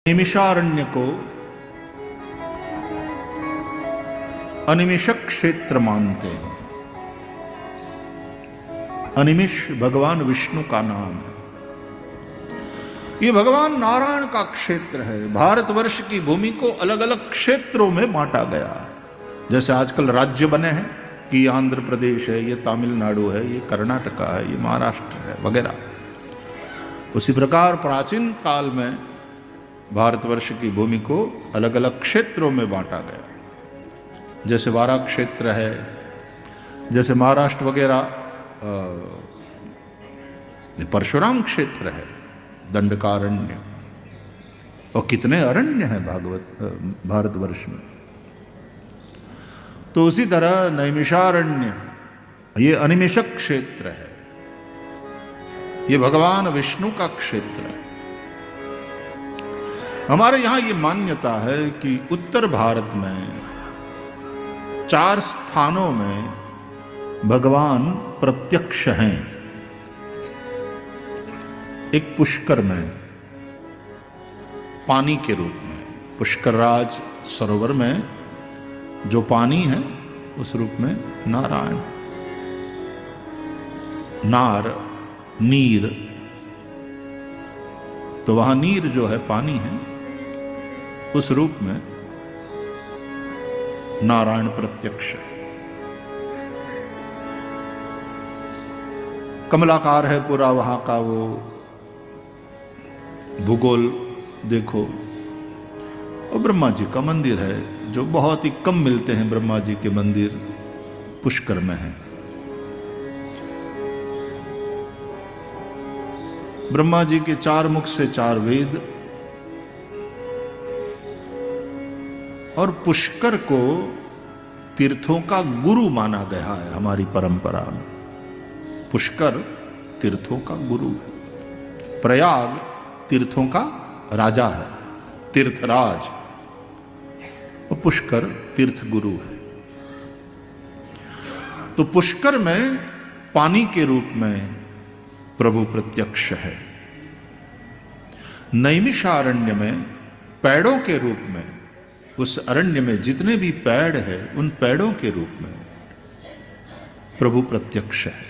नैमिषारण्य को अनिमिष क्षेत्र मानते हैं। अनिमिष भगवान विष्णु का नाम है। ये भगवान नारायण का क्षेत्र है। भारतवर्ष की भूमि को अलग अलग क्षेत्रों में बांटा गया है। जैसे आजकल राज्य बने हैं कि आंध्र प्रदेश है, ये तमिलनाडु है, ये कर्नाटका है, ये महाराष्ट्र है वगैरह। उसी प्रकार प्राचीन काल में भारतवर्ष की भूमि को अलग अलग क्षेत्रों में बांटा गया। जैसे वारा क्षेत्र है, जैसे महाराष्ट्र वगैरह परशुराम क्षेत्र है, दंडकारण्य, और कितने अरण्य हैं भारतवर्ष में। तो उसी तरह नैमिषारण्य ये अनिमिषक क्षेत्र है। ये भगवान विष्णु का क्षेत्र है। हमारे यहां ये मान्यता है कि उत्तर भारत में 4 स्थानों में भगवान प्रत्यक्ष हैं। एक पुष्कर में पानी के रूप में, पुष्कर राज सरोवर में जो पानी है उस रूप में नारायण, नार नीर, तो वहां नीर जो है पानी है, उस रूप में नारायण प्रत्यक्ष है। कमलाकार है पूरा वहां का वो भूगोल देखो। और ब्रह्मा जी का मंदिर है, जो बहुत ही कम मिलते हैं। ब्रह्मा जी के मंदिर पुष्कर में है। ब्रह्मा जी के 4 मुख से 4 वेद, और पुष्कर को तीर्थों का गुरु माना गया है हमारी परंपरा में। पुष्कर तीर्थों का गुरु है। प्रयाग तीर्थों का राजा है, तीर्थराज, और पुष्कर तीर्थ गुरु है। तो पुष्कर में पानी के रूप में प्रभु प्रत्यक्ष है। नैमिषारण्य में पेड़ों के रूप में, उस अरण्य में जितने भी पेड़ है उन पेड़ों के रूप में प्रभु प्रत्यक्ष है।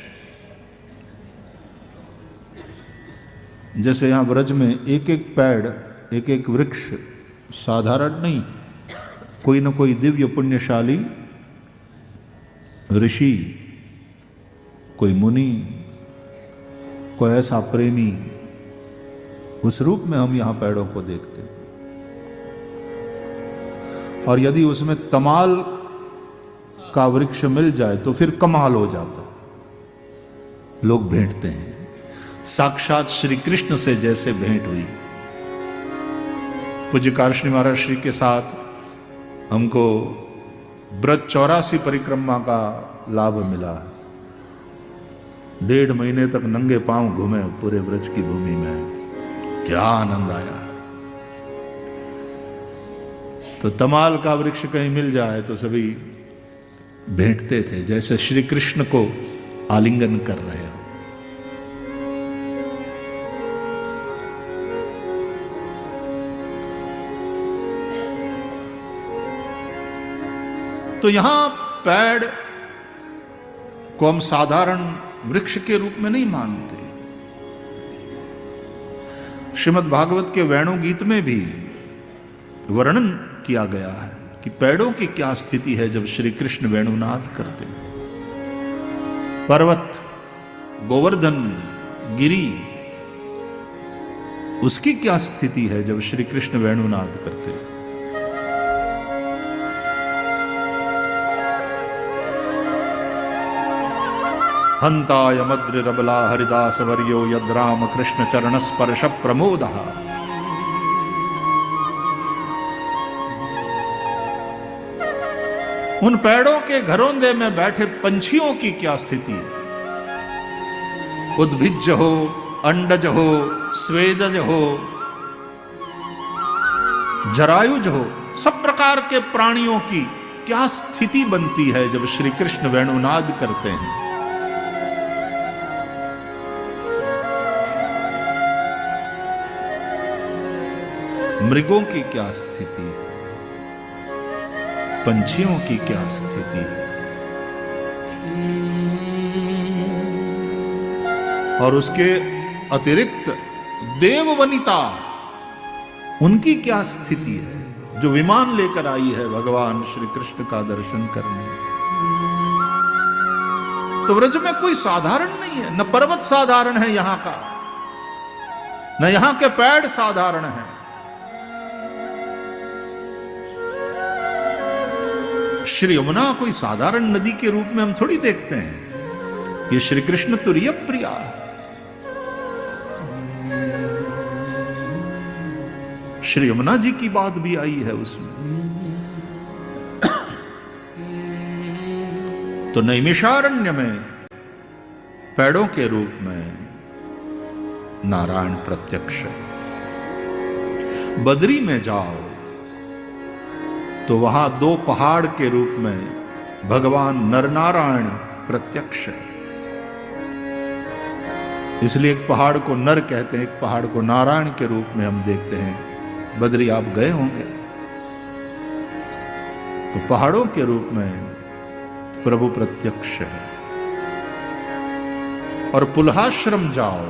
जैसे यहां व्रज में एक एक पेड़, एक एक वृक्ष साधारण नहीं, कोई न कोई दिव्य पुण्यशाली ऋषि, कोई मुनि, कोई ऐसा प्रेमी, उस रूप में हम यहां पेड़ों को देखते हैं। और यदि उसमें तमाल का वृक्ष मिल जाए तो फिर कमाल हो जाता। लोग भेंटते हैं, साक्षात श्री कृष्ण से जैसे भेंट हुई। पूज्य कारश्री महाराज श्री के साथ हमको ब्रज 84 परिक्रमा का लाभ मिला। 1.5 महीने तक नंगे पांव घूमे पूरे ब्रज की भूमि में। क्या आनंद आया। तो तमाल का वृक्ष कहीं मिल जाए तो सभी भेंटते थे, जैसे श्री कृष्ण को आलिंगन कर रहे हो। तो यहां पेड़ को हम साधारण वृक्ष के रूप में नहीं मानते। श्रीमद् भागवत के वेणु गीत में भी वर्णन किया गया है कि पेड़ों की क्या स्थिति है जब श्री कृष्ण वेणुनाद करते हैं। पर्वत, गोवर्धन, गिरी, उसकी क्या स्थिति है जब श्री कृष्ण वेणुनाद करते हैं। हंताय मद्र रबला हरिदास वर्यो यद्राम कृष्ण चरण स्पर्श प्रमोदः। उन पेड़ों के घरोंदे में बैठे पंछियों की क्या स्थिति है। उद्भिज हो, अंडज हो, स्वेदज हो, जरायुज हो, सब प्रकार के प्राणियों की क्या स्थिति बनती है जब श्री कृष्ण वेणुनाद करते हैं। मृगों की क्या स्थिति है, पंछियों की क्या स्थिति है, और उसके अतिरिक्त देववनिता उनकी क्या स्थिति है जो विमान लेकर आई है भगवान श्री कृष्ण का दर्शन करने। तो व्रज में कोई साधारण नहीं है, न पर्वत साधारण है यहां का, न यहां के पेड़ साधारण है। श्री यमुना कोई साधारण नदी के रूप में हम थोड़ी देखते हैं। ये श्री कृष्ण तुरीय प्रिया है। श्री यमुना जी की बात भी आई है उसमें। तो नैमिषारण्य में पेड़ों के रूप में नारायण प्रत्यक्ष है। बद्री में जाओ तो वहां 2 पहाड़ के रूप में भगवान नरनारायण प्रत्यक्ष है। इसलिए एक पहाड़ को नर कहते हैं, एक पहाड़ को नारायण के रूप में हम देखते हैं। बद्री आप गए होंगे तो पहाड़ों के रूप में प्रभु प्रत्यक्ष है। और पुलहाश्रम जाओ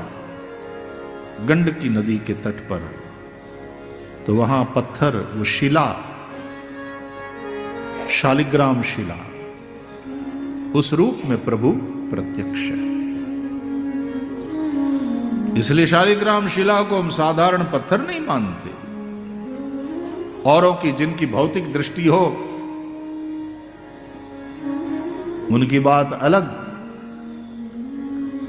गंडकी नदी के तट पर, तो वहां पत्थर, वो शिला, शालिग्राम शिला, उस रूप में प्रभु प्रत्यक्ष है। इसलिए शालिग्राम शिला को हम साधारण पत्थर नहीं मानते। औरों की जिनकी भौतिक दृष्टि हो उनकी बात अलग,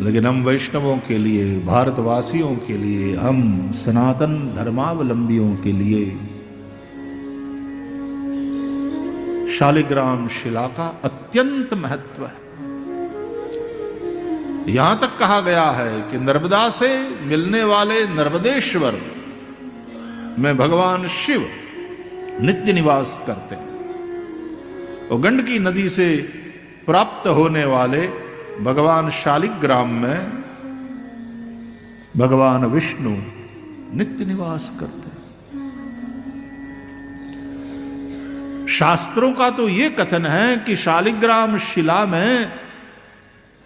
लेकिन हम वैष्णवों के लिए, भारतवासियों के लिए, हम सनातन धर्मावलंबियों के लिए शालिग्राम शिला का अत्यंत महत्व है। यहां तक कहा गया है कि नर्मदा से मिलने वाले नर्मदेश्वर में भगवान शिव नित्य निवास करते हैं। और गंडकी नदी से प्राप्त होने वाले भगवान शालिग्राम में भगवान विष्णु नित्य निवास करते हैं। शास्त्रों का तो यह कथन है कि शालिग्राम शिला में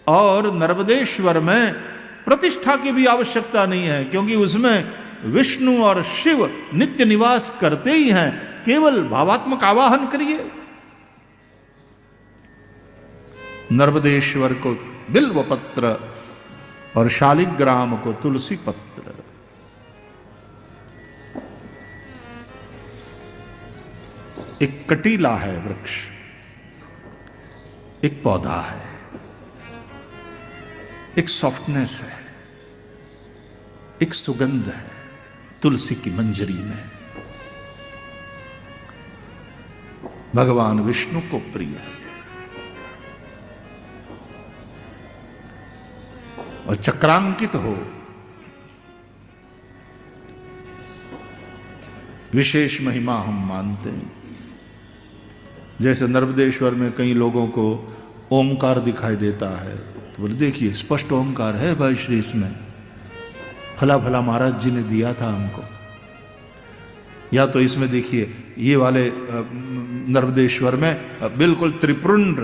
और नर्मदेश्वर में प्रतिष्ठा की भी आवश्यकता नहीं है, क्योंकि उसमें विष्णु और शिव नित्य निवास करते ही हैं। केवल भावात्मक आवाहन करिए। नर्मदेश्वर को बिल्व पत्र और शालिग्राम को तुलसी पत्र। एक कटीला है वृक्ष, एक पौधा है, एक सॉफ्टनेस है, एक सुगंध है तुलसी की मंजरी में। भगवान विष्णु को प्रिय है। और चक्रांकित हो, विशेष महिमा हम मानते हैं। जैसे नर्मदेश्वर में कई लोगों को ओमकार दिखाई देता है, तो बोले देखिए स्पष्ट ओमकार है भाई श्री, इसमें फला फला महाराज जी ने दिया था हमको। या तो इसमें देखिए ये वाले नर्मदेश्वर में बिल्कुल त्रिपुंड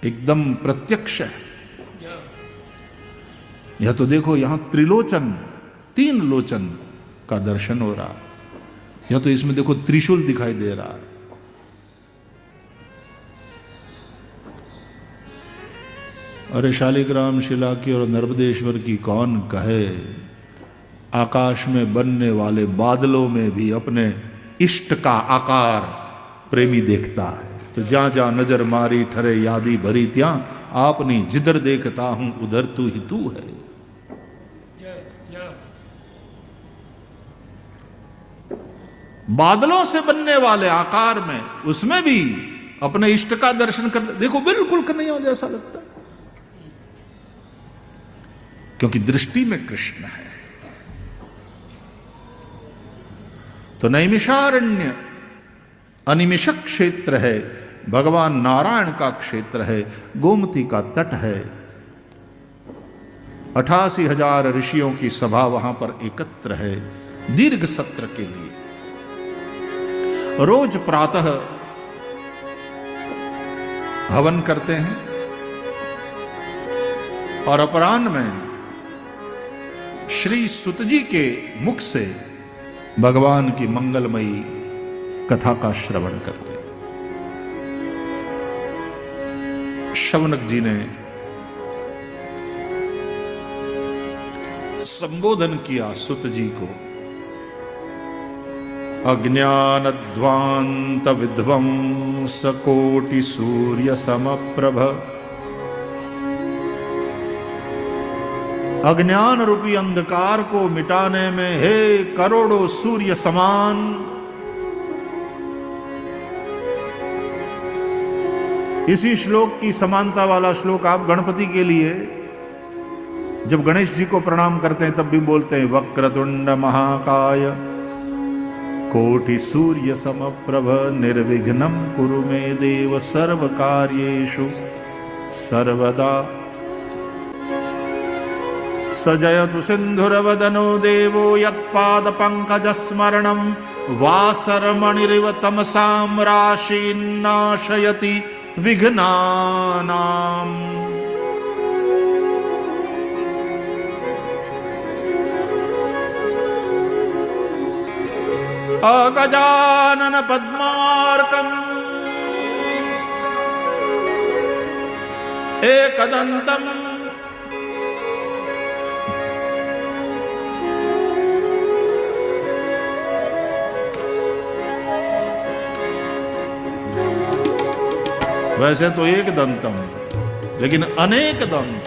एकदम प्रत्यक्ष है। या तो देखो यहां त्रिलोचन, 3 लोचन का दर्शन हो रहा। या तो इसमें देखो त्रिशूल दिखाई दे रहा। अरे शालिग्राम शिला की और नर्मदेश्वर की कौन कहे। आकाश में बनने वाले बादलों में भी अपने इष्ट का आकार प्रेमी देखता है। तो जहां जहां नजर मारी ठरे यादी भरी, त्यां आपनी जिधर देखता हूं उधर तू ही तू है। बादलों से बनने वाले आकार में, उसमें भी अपने इष्ट का दर्शन कर, देखो बिल्कुल कन्हैया जैसा लगता है, क्योंकि दृष्टि में कृष्ण है। तो नैमिषारण्य अनिमिषक क्षेत्र है, भगवान नारायण का क्षेत्र है, गोमती का तट है। 88,000 ऋषियों की सभा वहां पर एकत्र है दीर्घ सत्र के लिए। रोज प्रातः हवन करते हैं और अपराह्न में श्री सुत जी के मुख से भगवान की मंगलमयी कथा का श्रवण करते हैं। शौनक जी ने संबोधन किया सुत जी को, अज्ञानध्वांत विध्वंस कोटि सूर्य समप्रभ। अज्ञान रूपी अंधकार को मिटाने में हे करोड़ों सूर्य समान इसी श्लोक की समानता वाला श्लोक आप गणपति के लिए जब गणेश जी को प्रणाम करते हैं तब भी बोलते हैं, वक्रतुंड महाकाय कोटि सूर्य समप्रभ निर्विघ्नं कुरु मे देव सर्व कार्येषु सर्वदा। सजयतु सिंधुरवदनो देवो यत्पाद पंकज स्मरणं वासरमणिरिव तमसां राशीन् नाशयति विघ्नानाम्। अगजानन पद्मार्कम् एकदन्तम् वैसे तो एक दंतम लेकिन अनेक दंत।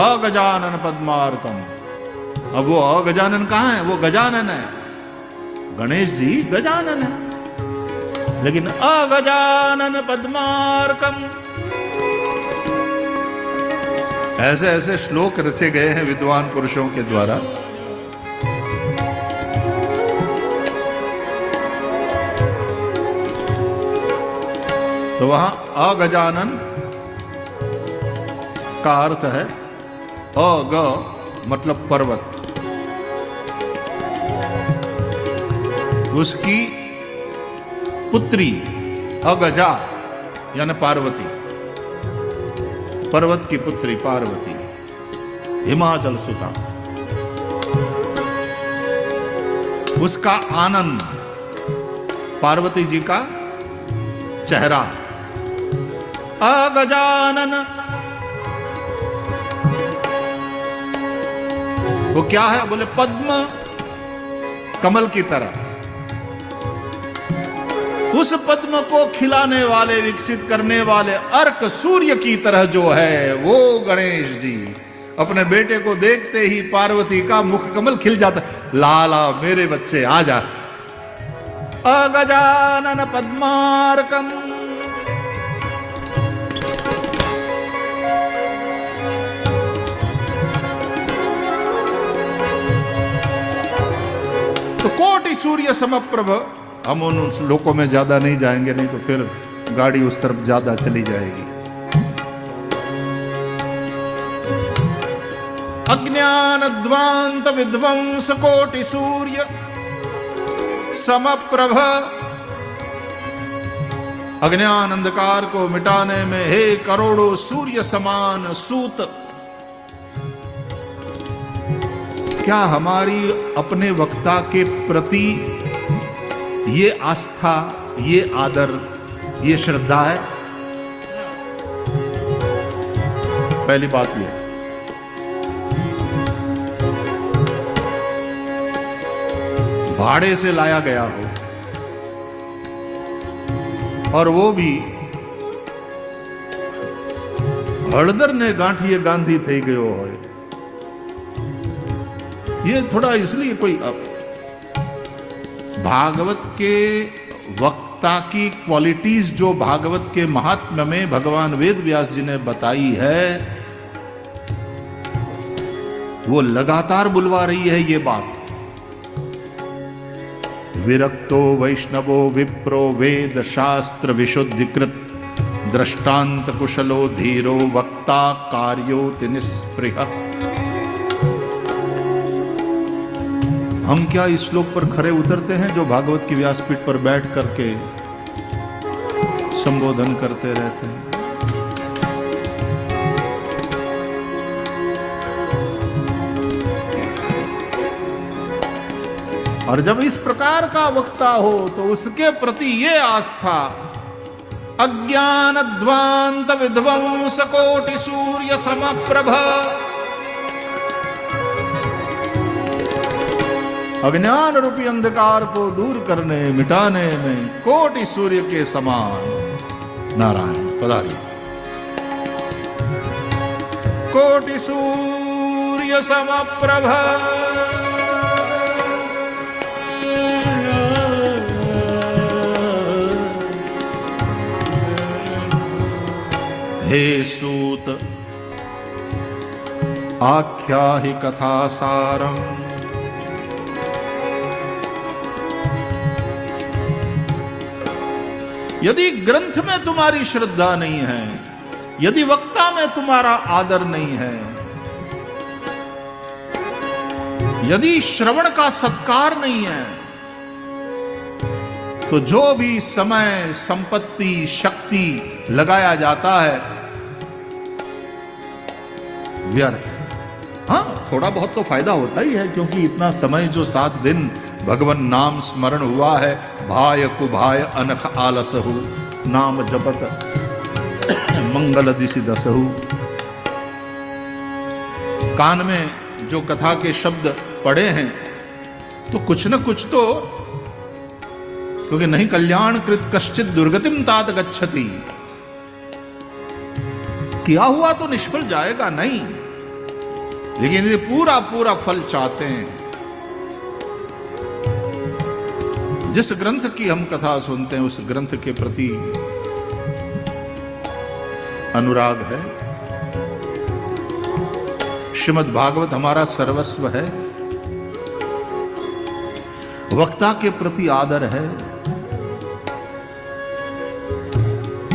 अगजानन पद्मार्कम। अब वो अगजानन कहां है? वो गजानन है। गणेश जी गजानन है, लेकिन अगजानन पद्मार्कम। ऐसे ऐसे श्लोक रचे गए हैं विद्वान पुरुषों के द्वारा। तो वहां अगजानन का अर्थ है अग मतलब पर्वत, उसकी पुत्री अगजा यानी पार्वती, पर्वत की पुत्री पार्वती, हिमाचल सुता। उसका आनंद, पार्वती जी का चेहरा। अगजानन वो क्या है? बोले पद्म कमल की तरह। उस पद्म को खिलाने वाले, विकसित करने वाले अर्क सूर्य की तरह जो है वो गणेश जी। अपने बेटे को देखते ही पार्वती का मुख कमल खिल जाता, लाला मेरे बच्चे आ जा। अगजानन पद्मार्कम। तो कोटि सूर्य समप्रभ। हम उन श्लोकों में ज्यादा नहीं जाएंगे, नहीं तो फिर गाड़ी उस तरफ ज्यादा चली जाएगी। अज्ञान ध्वांत विध्वंस कोटि सूर्य समप्रभ। अज्ञान अंधकार को मिटाने में हे करोड़ों सूर्य समान सूत। क्या हमारी अपने वक्ता के प्रति ये आस्था, ये आदर, ये श्रद्धा है? पहली बात ये। भाड़े से लाया गया हो और वो भी हळदर ने गांठिए गांधी थई गयो हो, ये थोड़ा इसलिए कोई भागवत के वक्ता की क्वालिटीज जो भागवत के महात्म्य में भगवान वेद व्यास जी ने बताई है वो लगातार बुलवा रही है ये बात। विरक्तो वैष्णवो विप्रो वेद शास्त्र विशुद्धिकृत दृष्टांत कुशलो धीरो वक्ता कार्योति निस्पृह। हम क्या इस श्लोक पर खरे उतरते हैं जो भागवत की व्यासपीठ पर बैठ करके संबोधन करते रहते हैं? और जब इस प्रकार का वक्ता हो तो उसके प्रति ये आस्था, अज्ञान ध्वांत विध्वंस कोटि सूर्य समप्रभ, अज्ञान रूपी अंधकार को दूर करने मिटाने में कोटि सूर्य के समान नारायण पधारिए। कोटि सूर्य समप्रभ, हे सूत आख्याहि कथा सारम, यदि ग्रंथ में तुम्हारी श्रद्धा नहीं है, यदि वक्ता में तुम्हारा आदर नहीं है, यदि श्रवण का सत्कार नहीं है, तो जो भी समय संपत्ति शक्ति लगाया जाता है व्यर्थ। हाँ, थोड़ा बहुत तो फायदा होता ही है, क्योंकि इतना समय जो 7 दिन भगवन नाम स्मरण हुआ है, भाय कुभाय अनख आलसहु, नाम जपत मंगल दिशि दसहु। कान में जो कथा के शब्द पड़े हैं तो कुछ न कुछ तो, क्योंकि नहीं कल्याण कृत कश्चित दुर्गतिम तात गच्छति, किया हुआ तो निष्फल जाएगा नहीं, लेकिन ये पूरा पूरा फल चाहते हैं। जिस ग्रंथ की हम कथा सुनते हैं उस ग्रंथ के प्रति अनुराग है। श्रीमद् भागवत हमारा सर्वस्व है, वक्ता के प्रति आदर है,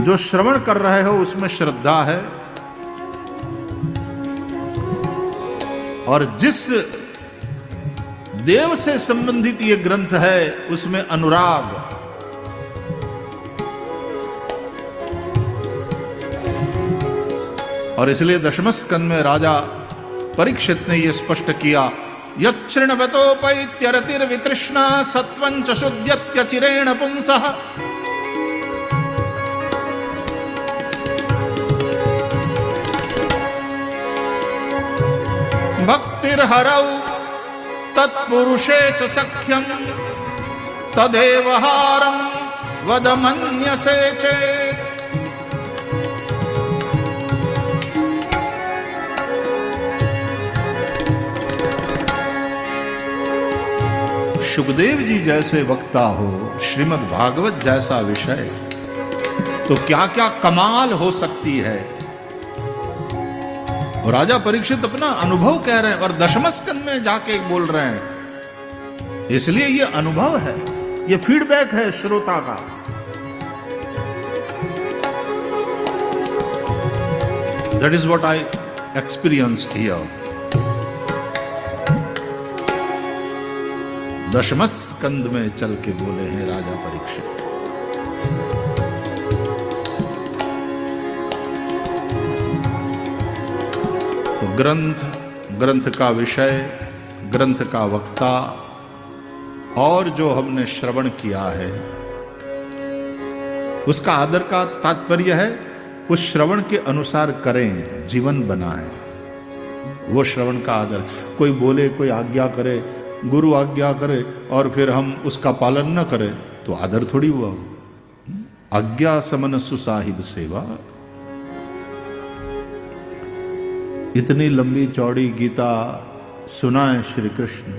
जो श्रवण कर रहे हो उसमें श्रद्धा है, और जिस देव से संबंधित ये ग्रंथ है उसमें अनुराग। और इसलिए दशम स्कंद में राजा परीक्षित ने यह स्पष्ट किया, यच्छृण्वतोपैत्यरतिर्वितृष्णा सत्वं च शुद्ध्यत्यचिरेण पुंसः, भक्तिर्हरौ तत्पुरुषे च सख्यं तदेव हारं वद मन्यसे चेत्। सुखदेव जी जैसे वक्ता हो, श्रीमद् भागवत जैसा विषय, तो क्या क्या कमाल हो सकती है। और राजा परीक्षित अपना अनुभव कह रहे हैं और दशम स्कंद में जाके बोल रहे हैं, इसलिए ये अनुभव है, ये फीडबैक है श्रोता का। That is what I experienced here. दशम स्कंद में चल के बोले हैं राजा परीक्षित। तो ग्रंथ, ग्रंथ का विषय, ग्रंथ का वक्ता और जो हमने श्रवण किया है उसका आदर का तात्पर्य है उस श्रवण के अनुसार करें, जीवन बनाएं, वो श्रवण का आदर। कोई बोले, कोई आज्ञा करे, गुरु आज्ञा करे और फिर हम उसका पालन न करें तो आदर थोड़ी हुआ। आज्ञा समन सुसाहिब सेवा। इतनी लंबी चौड़ी गीता सुनाए श्री कृष्ण,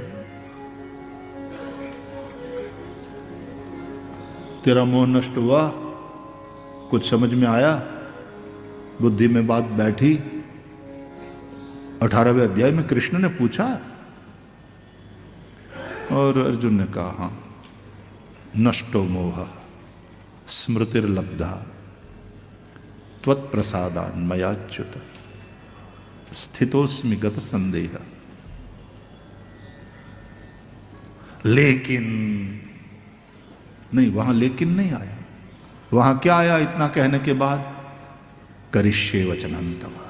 तेरा मोह नष्ट हुआ, कुछ समझ में आया, बुद्धि में बात बैठी। 18वें अध्याय में कृष्ण ने पूछा और अर्जुन ने कहा, हाँ, नष्टो मोह स्मृतिर्लब्धा त्वत्प्रसादान् मयाच्युत स्थितोस्मि गत संदेह। लेकिन नहीं, वहां लेकिन नहीं आया। वहां क्या आया इतना कहने के बाद? करिष्ये वचनं तव।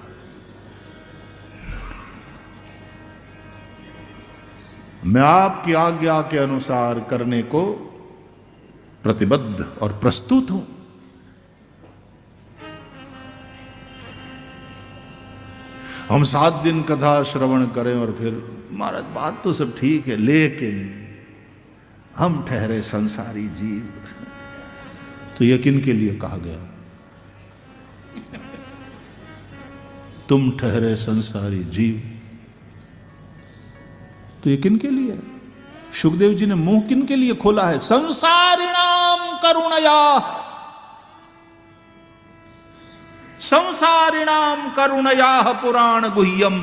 मैं आपकी आज्ञा के अनुसार करने को प्रतिबद्ध और प्रस्तुत हूं। हम 7 दिन कथा श्रवण करें और फिर महाराज बात तो सब ठीक है, लेकिन हम ठहरे संसारी जीव। तो ये किन के लिए कहा गया? तुम ठहरे संसारी जीव, तो ये किन के लिए? सुखदेव जी ने मुंह किन के लिए खोला है? संसारिणाम करुणया, संसारिणाम करुणया पुराण गुह्यम।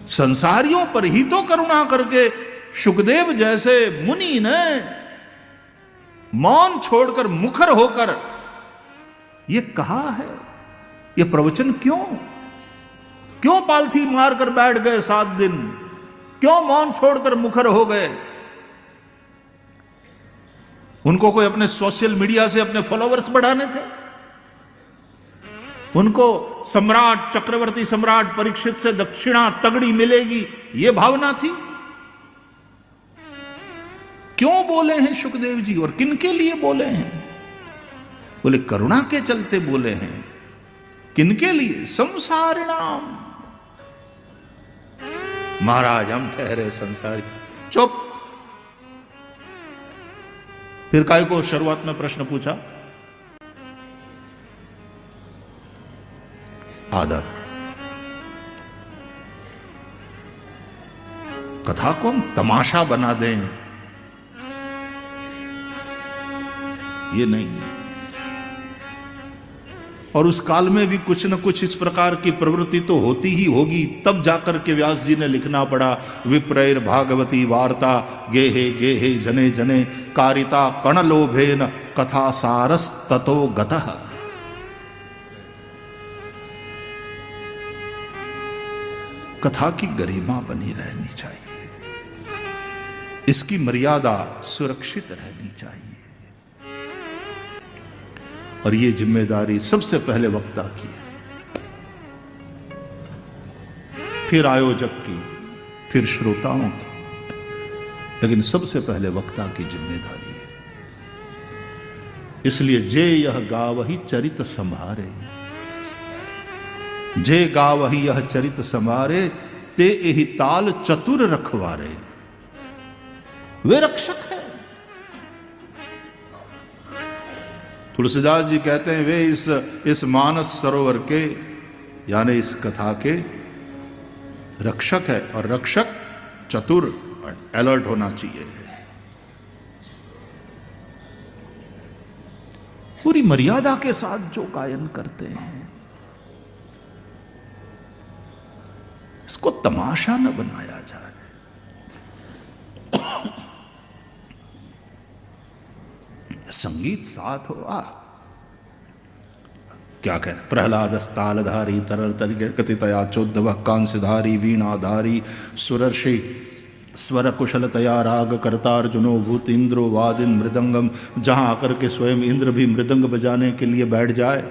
संसारियों पर ही तो करुणा करके सुखदेव जैसे मुनि ने मौन छोड़कर मुखर होकर ये कहा है। ये प्रवचन क्यों पालथी मारकर बैठ गए 7 दिन? क्यों मौन छोड़कर मुखर हो गए? उनको कोई अपने सोशल मीडिया से अपने फॉलोवर्स बढ़ाने थे? उनको सम्राट चक्रवर्ती सम्राट परीक्षित से दक्षिणा तगड़ी मिलेगी, यह भावना थी? क्यों बोले हैं सुखदेव जी और किनके लिए बोले हैं? बोले करुणा के चलते बोले हैं। किनके लिए? संसारिणाम। महाराज हम ठहरे संसारी। चुप। फिर काय को शुरुआत में प्रश्न पूछा? आदर। कथा को हम तमाशा बना दें, ये नहीं। और उस काल में भी कुछ न कुछ इस प्रकार की प्रवृत्ति तो होती ही होगी, तब जाकर के व्यास जी ने लिखना पड़ा विप्रैर भागवती वार्ता गेहे गेहे जने जने कारिता कणलोभेन कथा सारस ततो गतः। कथा की गरिमा बनी रहनी चाहिए, इसकी मर्यादा सुरक्षित रहनी चाहिए। और ये जिम्मेदारी सबसे पहले वक्ता की है, फिर आयोजक की, फिर श्रोताओं की, लेकिन सबसे पहले वक्ता की जिम्मेदारी है। इसलिए जे यह गावही चरित संभारे, जे गावही यह चरित संभारे, ते एहि ताल चतुर रखवारे। वे रक्षक है। तुलसीदास जी कहते हैं वे इस मानस सरोवर के यानी इस कथा के रक्षक है। और रक्षक चतुर, अलर्ट होना चाहिए, पूरी मर्यादा के साथ जो गायन करते हैं, इसको तमाशा न बनाया जाए। संगीत साथ हो। क्या कहना? प्रहलादस्तालधारी तरल तरिके कथितया चोद्दव कांस्यधारी वीणाधारी सुरर्षि स्वर कुशलतया राग करता अर्जुनो भूत इंद्रो वादिन मृदंगम। जहां आकर के स्वयं इंद्र भी मृदंग बजाने के लिए बैठ जाए।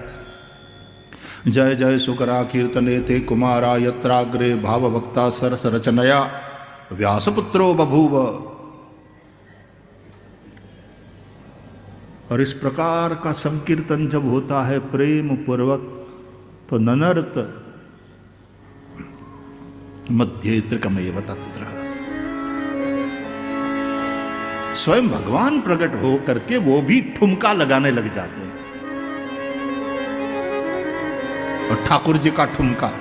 जय जय सुकरा कीर्तने ते कुमारा यत्राग्रे भावभक्ता सरस रचनया व्यासपुत्रो बभूव। और इस प्रकार का संकीर्तन जब होता है प्रेम पूर्वक, तो ननर्त मध्ये त्रिकमेव तत्र। स्वयं भगवान प्रकट हो करके वो भी ठुमका लगाने लग जाते हैं। और ठाकुर जी का ठुमका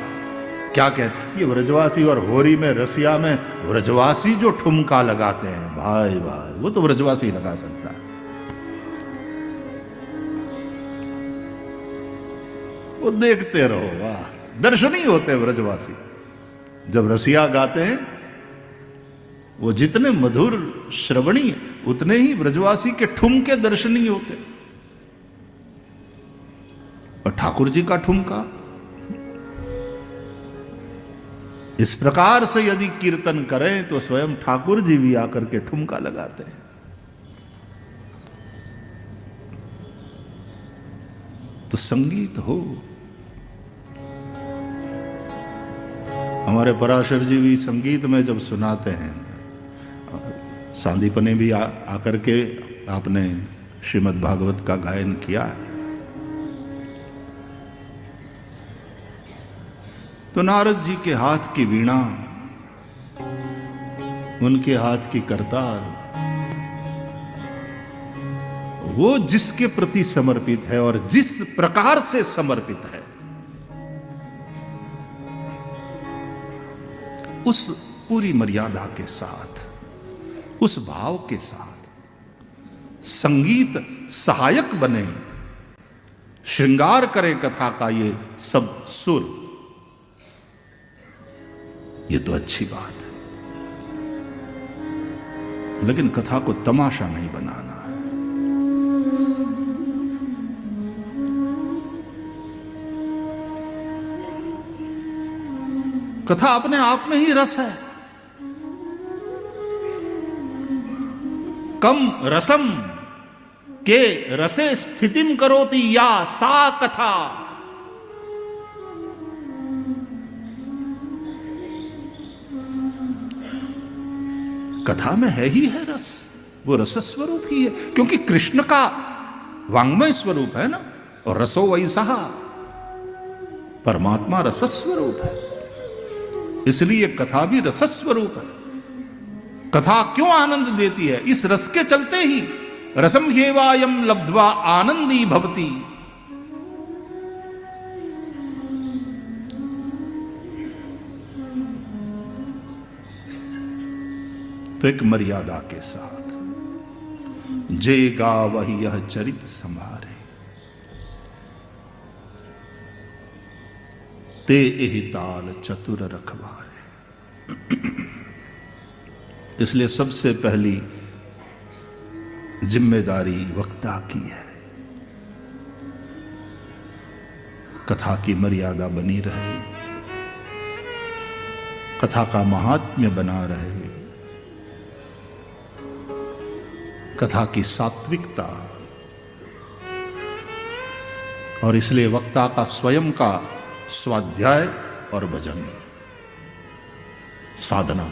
क्या कहते? ये व्रजवासी और होरी में रसिया में व्रजवासी जो ठुमका लगाते हैं, भाई भाई वो तो व्रजवासी लगा सकता है। वो देखते रहो, वाह, दर्शनी होते हैं व्रजवासी। जब रसिया गाते हैं वो जितने मधुर श्रवणी, उतने ही व्रजवासी के ठुमके दर्शनीय होते। और ठाकुर जी का ठुमका इस प्रकार से यदि कीर्तन करें तो स्वयं ठाकुर जी भी आकर के ठुमका लगाते हैं। तो संगीत हो। हमारे पराशर जी भी संगीत में जब सुनाते हैं, सांदीपने भी आकर के आपने श्रीमद् भागवत का गायन किया है, तो नारद जी के हाथ की वीणा, उनके हाथ की करताल, वो जिसके प्रति समर्पित है और जिस प्रकार से समर्पित है, उस पूरी मर्यादा के साथ, उस भाव के साथ संगीत सहायक बने, श्रृंगार करे कथा का ये सब सुर, ये तो अच्छी बात है। लेकिन कथा को तमाशा नहीं बनाना है। कथा अपने आप में ही रस है। कम रसम के रसे स्थितिम करोति या सा कथा। कथा में है ही है रस, वो रस स्वरूप ही है, क्योंकि कृष्ण का वांग्मय स्वरूप है ना, और रसो वैसा, परमात्मा रस स्वरूप है, इसलिए कथा भी रस स्वरूप है। कथा क्यों आनंद देती है? इस रस के चलते ही। रसम ह्येवायम लब्ध्वा आनंदी भवति। तो एक मर्यादा के साथ, जे गा वही यह चरित संभारे, ते एहि ताल चतुर रखवारे। इसलिए सबसे पहली जिम्मेदारी वक्ता की है। कथा की मर्यादा बनी रहे, कथा का महात्म्य बना रहे, कथा की सात्विकता, और इसलिए वक्ता का स्वयं का स्वाध्याय और भजन, साधना